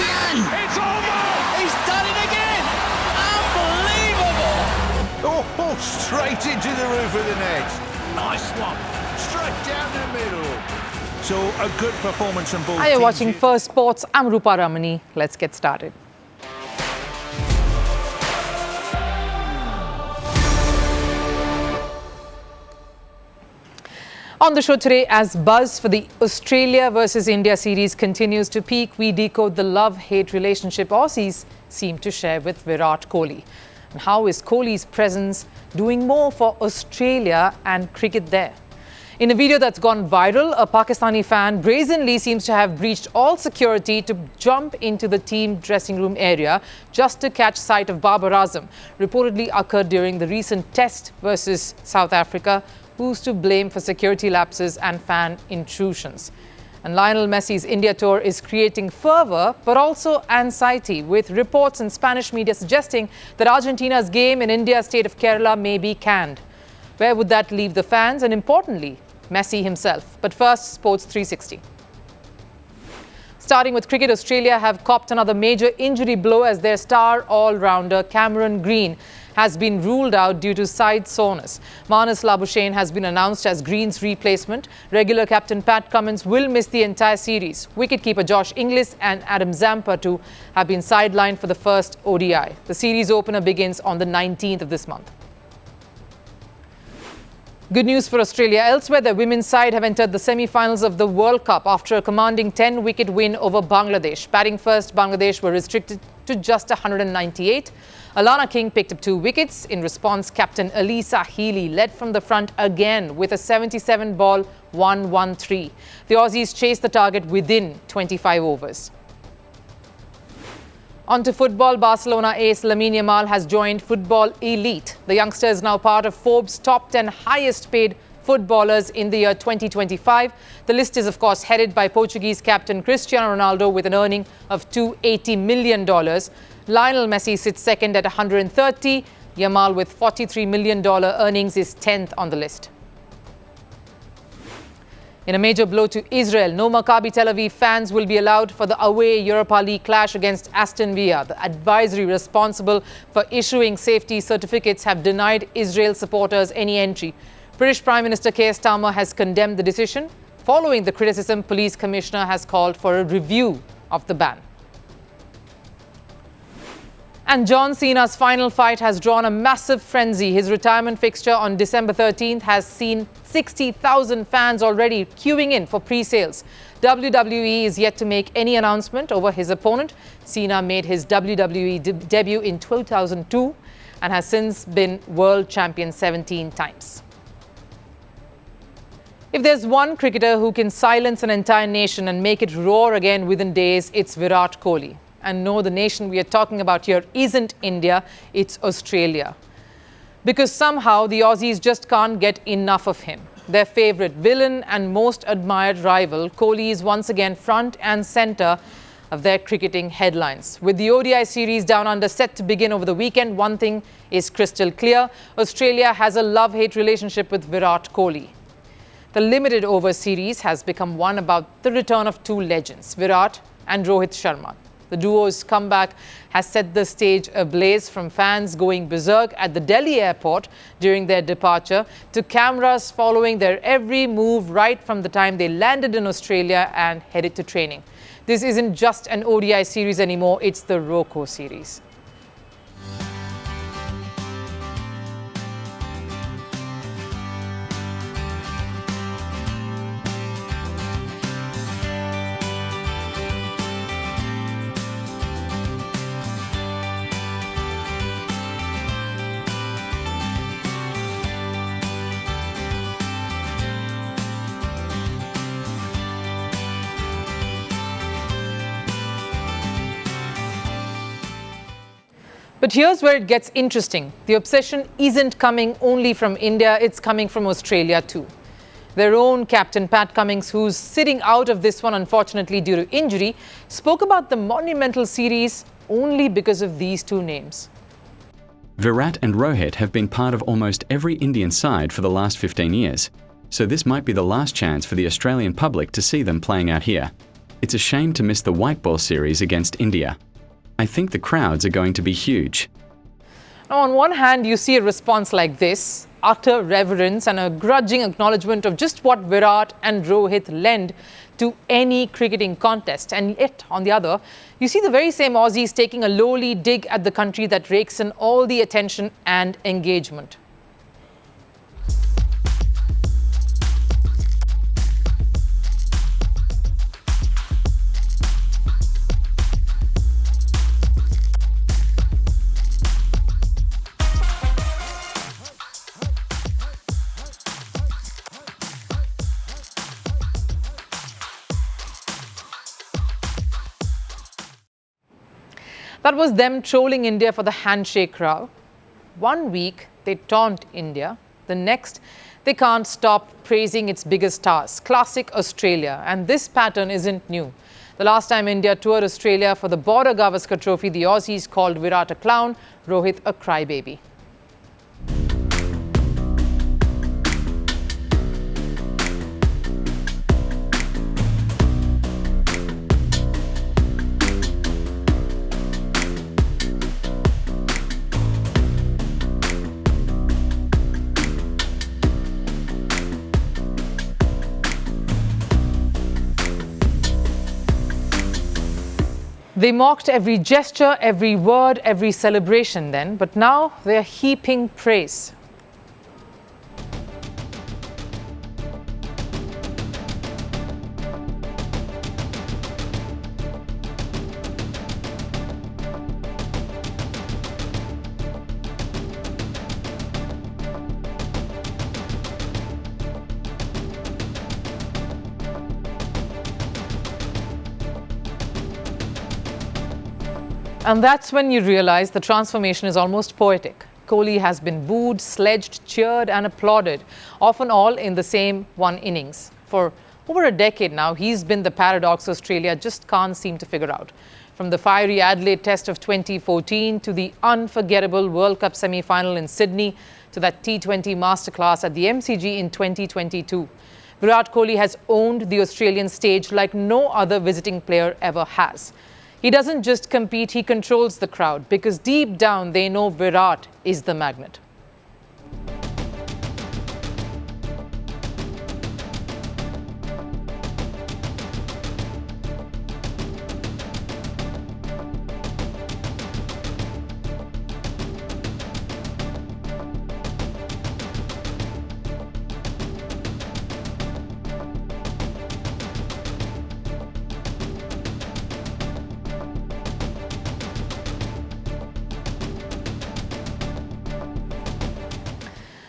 can! It's over! He's done it again! Unbelievable! Oh, straight into the roof of the net. Nice one. Straight down the middle. So, a good performance from both Hi, you're teams watching here. Firstpost. I'm Rupha Ramani. Let's get started. On the show today, as buzz for the Australia versus India series continues to peak, we decode the love-hate relationship Aussies seem to share with Virat Kohli. And how is Kohli's presence doing more for Australia and cricket there? In a video that's gone viral, a Pakistani fan brazenly seems to have breached all security to jump into the team dressing room area just to catch sight of Babar Azam, reportedly occurred during the recent Test versus South Africa. Who's to blame for security lapses and fan intrusions? And Lionel Messi's India tour is creating fervour but also anxiety, with reports in Spanish media suggesting that Argentina's game in India's state of Kerala may be canned. Where would that leave the fans and, importantly, Messi himself? But first, Sports 360. Starting with cricket, Australia have copped another major injury blow as their star all-rounder Cameron Green has been ruled out due to side soreness. Marnus Labuschagne has been announced as Green's replacement. Regular captain Pat Cummins will miss the entire series. Wicketkeeper Josh Inglis and Adam Zampa too have been sidelined for the first ODI. The series opener begins on the 19th of this month. Good news for Australia. Elsewhere, the women's side have entered the semi-finals of the World Cup after a commanding 10-wicket win over Bangladesh. Batting first, Bangladesh were restricted to just 198. Alana King picked up 2 wickets. In response, captain Alisa Healy led from the front again with a 77-ball 1-1-3. The Aussies chased the target within 25 overs. On to football. Barcelona ace Lamine Yamal has joined football elite. The youngster is now part of Forbes' top 10 highest paid footballers in the year 2025. The list is, of course, headed by Portuguese captain Cristiano Ronaldo with an earning of $280 million. Lionel Messi sits second at 130. Yamal with $43 million earnings is 10th on the list. In a major blow to Israel, no Maccabi Tel Aviv fans will be allowed for the away Europa League clash against Aston Villa. The advisory responsible for issuing safety certificates have denied Israel supporters any entry. British Prime Minister Keir Starmer has condemned the decision. Following the criticism, Police Commissioner has called for a review of the ban. And John Cena's final fight has drawn a massive frenzy. His retirement fixture on December 13th has seen 60,000 fans already queuing in for pre-sales. WWE is yet to make any announcement over his opponent. Cena made his WWE debut in 2002 and has since been world champion 17 times. If there's one cricketer who can silence an entire nation and make it roar again within days, it's Virat Kohli. And no, the nation we are talking about here isn't India, it's Australia. Because somehow the Aussies just can't get enough of him. Their favourite villain and most admired rival, Kohli, is once again front and centre of their cricketing headlines. With the ODI series Down Under set to begin over the weekend, one thing is crystal clear. Australia has a love-hate relationship with Virat Kohli. The limited over series has become one about the return of 2 legends, Virat and Rohit Sharma. The duo's comeback has set the stage ablaze, from fans going berserk at the Delhi airport during their departure to cameras following their every move right from the time they landed in Australia and headed to training. This isn't just an ODI series anymore, it's the ROCO series. But here's where it gets interesting. The obsession isn't coming only from India, it's coming from Australia too. Their own captain, Pat Cummins, who's sitting out of this one unfortunately due to injury, spoke about the monumental series only because of these 2 names. Virat and Rohit have been part of almost every Indian side for the last 15 years, so this might be the last chance for the Australian public to see them playing out here. It's a shame to miss the white ball series against India. I think the crowds are going to be huge. Now, on one hand, you see a response like this, utter reverence and a grudging acknowledgement of just what Virat and Rohit lend to any cricketing contest. And yet, on the other, you see the very same Aussies taking a lowly dig at the country that rakes in all the attention and engagement. That was them trolling India for the handshake row. 1 week, they taunt India. The next, they can't stop praising its biggest stars. Classic Australia. And this pattern isn't new. The last time India toured Australia for the Border Gavaskar Trophy, the Aussies called Virat a clown, Rohit a crybaby. They mocked every gesture, every word, every celebration then, but now they are heaping praise. And that's when you realize the transformation is almost poetic. Kohli has been booed, sledged, cheered and applauded, often all in the same one innings. For over a decade now, he's been the paradox Australia just can't seem to figure out. From the fiery Adelaide Test of 2014 to the unforgettable World Cup semi-final in Sydney to that T20 masterclass at the MCG in 2022. Virat Kohli has owned the Australian stage like no other visiting player ever has. He doesn't just compete, he controls the crowd because deep down they know Virat is the magnet.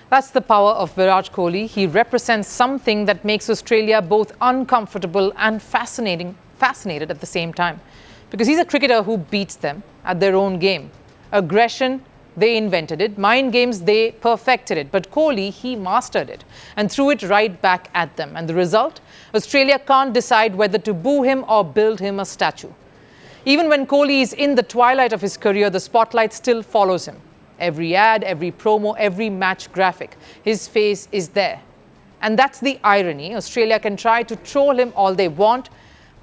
That's the power of Virat Kohli. He represents something that makes Australia both uncomfortable and fascinated at the same time. Because he's a cricketer who beats them at their own game. Aggression, they invented it. Mind games, they perfected it. But Kohli, he mastered it and threw it right back at them. And the result? Australia can't decide whether to boo him or build him a statue. Even when Kohli is in the twilight of his career, the spotlight still follows him. Every ad, every promo, every match graphic, his face is there. And that's the irony. Australia can try to troll him all they want,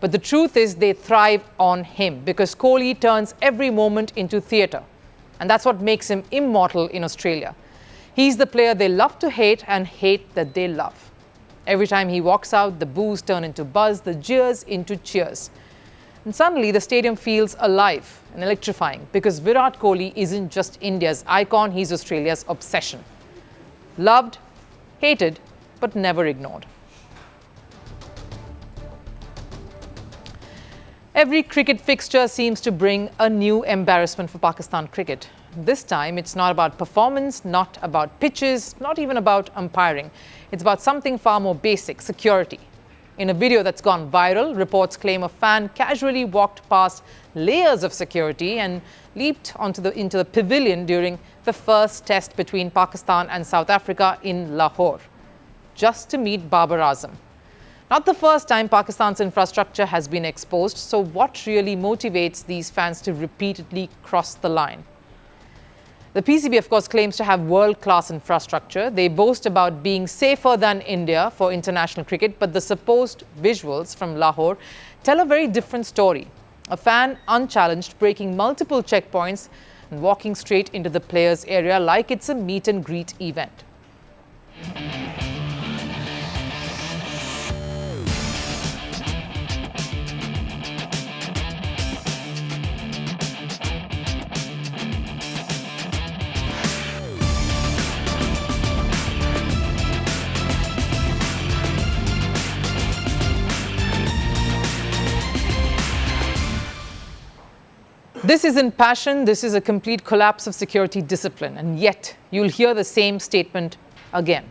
but the truth is they thrive on him because Kohli turns every moment into theatre. And that's what makes him immortal in Australia. He's the player they love to hate and hate that they love. Every time he walks out, the boos turn into buzz, the jeers into cheers. And suddenly the stadium feels alive and electrifying because Virat Kohli isn't just India's icon, he's Australia's obsession. Loved, hated, but never ignored. Every cricket fixture seems to bring a new embarrassment for Pakistan cricket. This time it's not about performance, not about pitches, not even about umpiring. It's about something far more basic, security. In a video that's gone viral, reports claim a fan casually walked past layers of security and leaped into the pavilion during the first test between Pakistan and South Africa in Lahore, just to meet Babar Azam. Not the first time Pakistan's infrastructure has been exposed, so what really motivates these fans to repeatedly cross the line? The PCB, of course, claims to have world-class infrastructure. They boast about being safer than India for international cricket, but the supposed visuals from Lahore tell a very different story. A fan unchallenged, breaking multiple checkpoints and walking straight into the players' area like it's a meet and greet event. This isn't passion, this is a complete collapse of security discipline, and yet you'll hear the same statement again.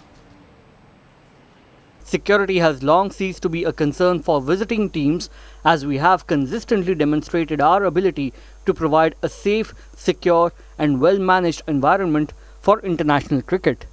Security has long ceased to be a concern for visiting teams, as we have consistently demonstrated our ability to provide a safe, secure and well-managed environment for international cricket.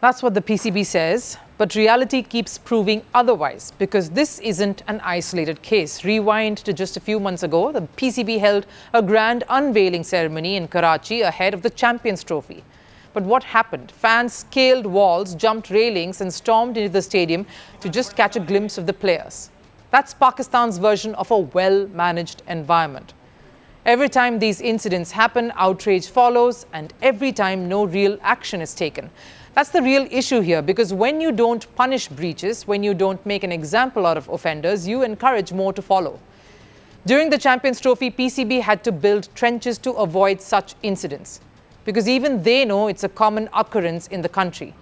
That's what the PCB says, but reality keeps proving otherwise, because this isn't an isolated case. Rewind to just a few months ago, the PCB held a grand unveiling ceremony in Karachi ahead of the Champions Trophy. But what happened? Fans scaled walls, jumped railings and stormed into the stadium to just catch a glimpse of the players. That's Pakistan's version of a well-managed environment. Every time these incidents happen, outrage follows, and every time no real action is taken. That's the real issue here, because when you don't punish breaches, when you don't make an example out of offenders, you encourage more to follow. During the Champions Trophy, PCB had to build trenches to avoid such incidents, because even they know it's a common occurrence in the country.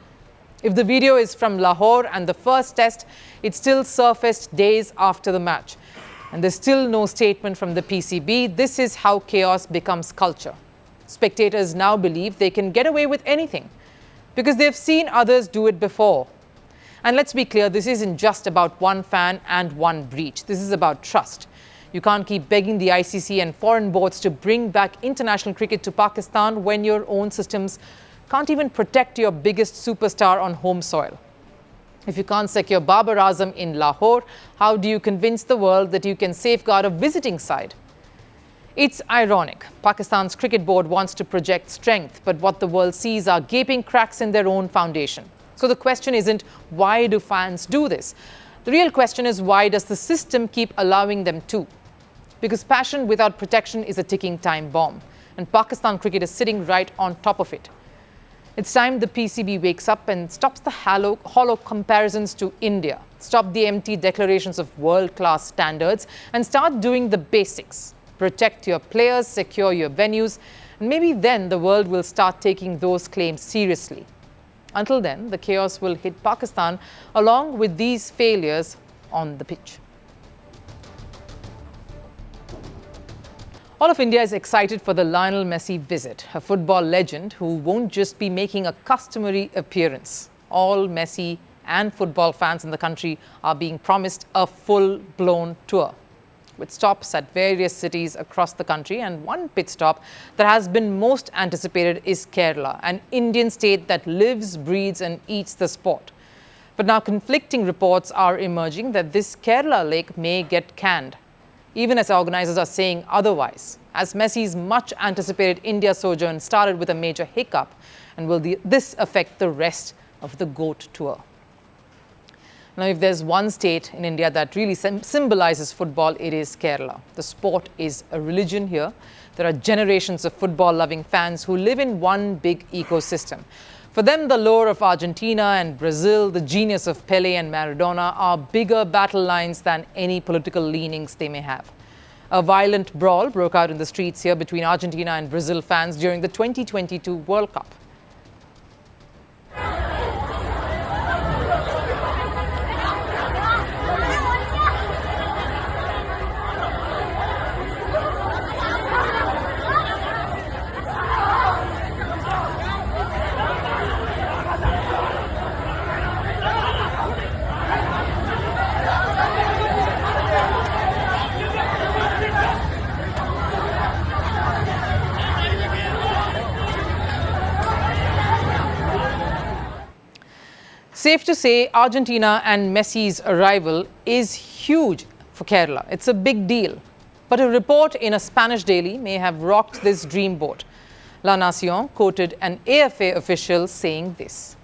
If the video is from Lahore and the first test, it still surfaced days after the match. And there's still no statement from the PCB. This is how chaos becomes culture. Spectators now believe they can get away with anything, because they've seen others do it before. And let's be clear, this isn't just about one fan and one breach. This is about trust. You can't keep begging the ICC and foreign boards to bring back international cricket to Pakistan when your own systems can't even protect your biggest superstar on home soil. If you can't secure Babar Azam in Lahore, how do you convince the world that you can safeguard a visiting side? It's ironic. Pakistan's cricket board wants to project strength, but what the world sees are gaping cracks in their own foundation. So the question isn't, why do fans do this? The real question is, why does the system keep allowing them to? Because passion without protection is a ticking time bomb, and Pakistan cricket is sitting right on top of it. It's time the PCB wakes up and stops the hollow comparisons to India, stop the empty declarations of world-class standards, and start doing the basics. Protect your players, secure your venues, and maybe then the world will start taking those claims seriously. Until then, the chaos will hit Pakistan along with these failures on the pitch. All of India is excited for the Lionel Messi visit, a football legend who won't just be making a customary appearance. All Messi and football fans in the country are being promised a full-blown tour, with stops at various cities across the country, and one pit stop that has been most anticipated is Kerala, an Indian state that lives, breathes and eats the sport. But now conflicting reports are emerging that this Kerala lake may get canned, even as organisers are saying otherwise, as Messi's much anticipated India sojourn started with a major hiccup. And will this affect the rest of the GOAT tour? Now, if there's one state in India that really symbolizes football, it is Kerala. The sport is a religion here. There are generations of football-loving fans who live in one big ecosystem. For them, the lore of Argentina and Brazil, the genius of Pele and Maradona are bigger battle lines than any political leanings they may have. A violent brawl broke out in the streets here between Argentina and Brazil fans during the 2022 World Cup. Safe to say, Argentina and Messi's arrival is huge for Kerala. It's a big deal. But a report in a Spanish daily may have rocked this dreamboat. La Nación quoted an AFA official saying this.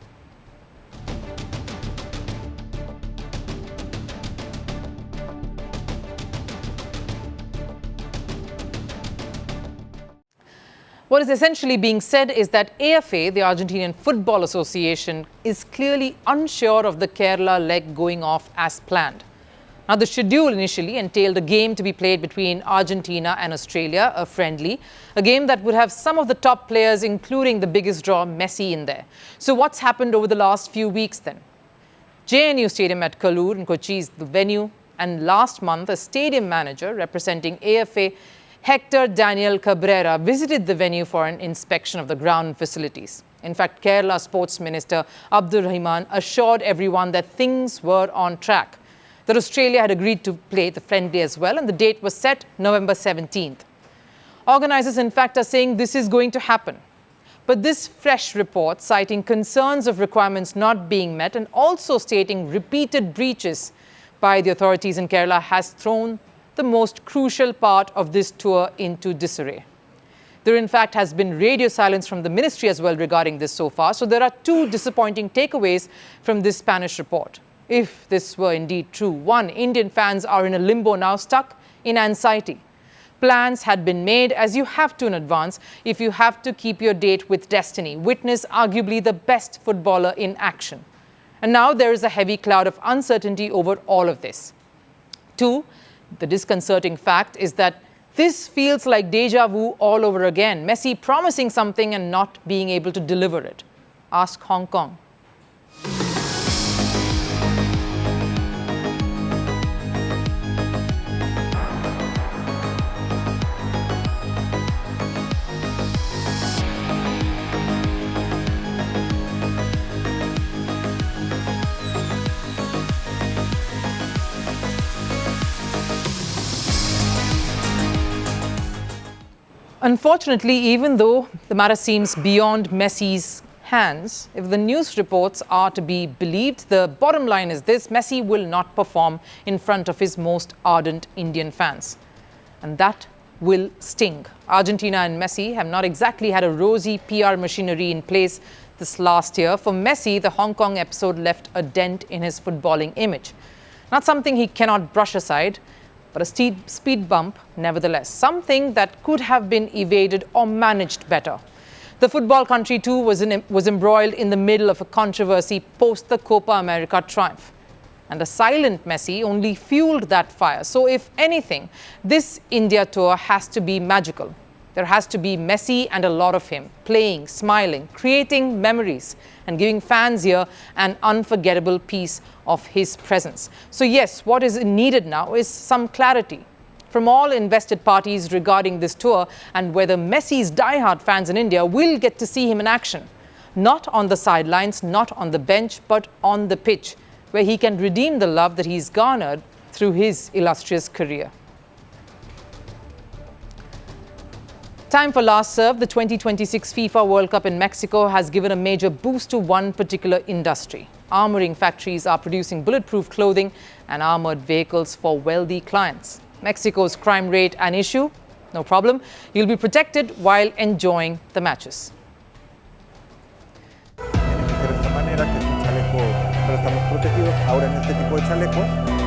What is essentially being said is that AFA, the Argentinian Football Association, is clearly unsure of the Kerala leg going off as planned. Now, the schedule initially entailed a game to be played between Argentina and Australia, a friendly, a game that would have some of the top players, including the biggest draw, Messi, in there. So what's happened over the last few weeks then? JNU Stadium at Kallur in Kochi is the venue, and last month, a stadium manager representing AFA, Hector Daniel Cabrera, visited the venue for an inspection of the ground facilities. In fact, Kerala Sports Minister Abdul Rahman assured everyone that things were on track, that Australia had agreed to play the friendly as well, and the date was set November 17th. Organisers, in fact, are saying this is going to happen. But this fresh report, citing concerns of requirements not being met and also stating repeated breaches by the authorities in Kerala, has thrown the most crucial part of this tour into disarray. There, in fact, has been radio silence from the ministry as well regarding this so far. So there are two disappointing takeaways from this Spanish report. If this were indeed true, one, Indian fans are in a limbo now, stuck in anxiety. Plans had been made, as you have to in advance, if you have to keep your date with destiny. Witness arguably the best footballer in action. And now there is a heavy cloud of uncertainty over all of this. Two, the disconcerting fact is that this feels like deja vu all over again. Messi promising something and not being able to deliver it. Ask Hong Kong. Unfortunately, even though the matter seems beyond Messi's hands, if the news reports are to be believed, the bottom line is this: Messi will not perform in front of his most ardent Indian fans. And that will sting. Argentina and Messi have not exactly had a rosy PR machinery in place this last year. For Messi, the Hong Kong episode left a dent in his footballing image. Not something he cannot brush aside, but a speed bump nevertheless, something that could have been evaded or managed better. The football country too was embroiled in the middle of a controversy post the Copa America triumph. And a silent Messi only fueled that fire. So if anything, this India tour has to be magical. There has to be Messi and a lot of him, playing, smiling, creating memories, and giving fans here an unforgettable piece of his presence. So yes, what is needed now is some clarity from all invested parties regarding this tour and whether Messi's diehard fans in India will get to see him in action. Not on the sidelines, not on the bench, but on the pitch, where he can redeem the love that he's garnered through his illustrious career. Time for last serve. The 2026 FIFA World Cup in Mexico has given a major boost to one particular industry. Armoring factories are producing bulletproof clothing and armored vehicles for wealthy clients. Mexico's crime rate an issue? No problem. You'll be protected while enjoying the matches. De esta manera, que es un chaleco, pero estamos protegidos ahora en este tipo de chaleco.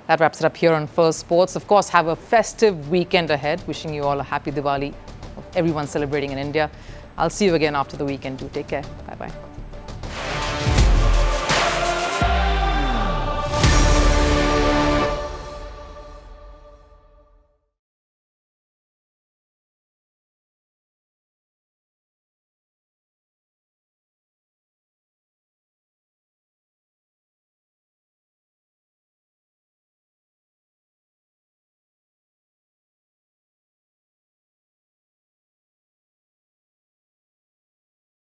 That wraps it up here on Firstpost. Of course, have a festive weekend ahead. Wishing you all a happy Diwali. Everyone celebrating in India. I'll see you again after the weekend. Do take care. Bye-bye.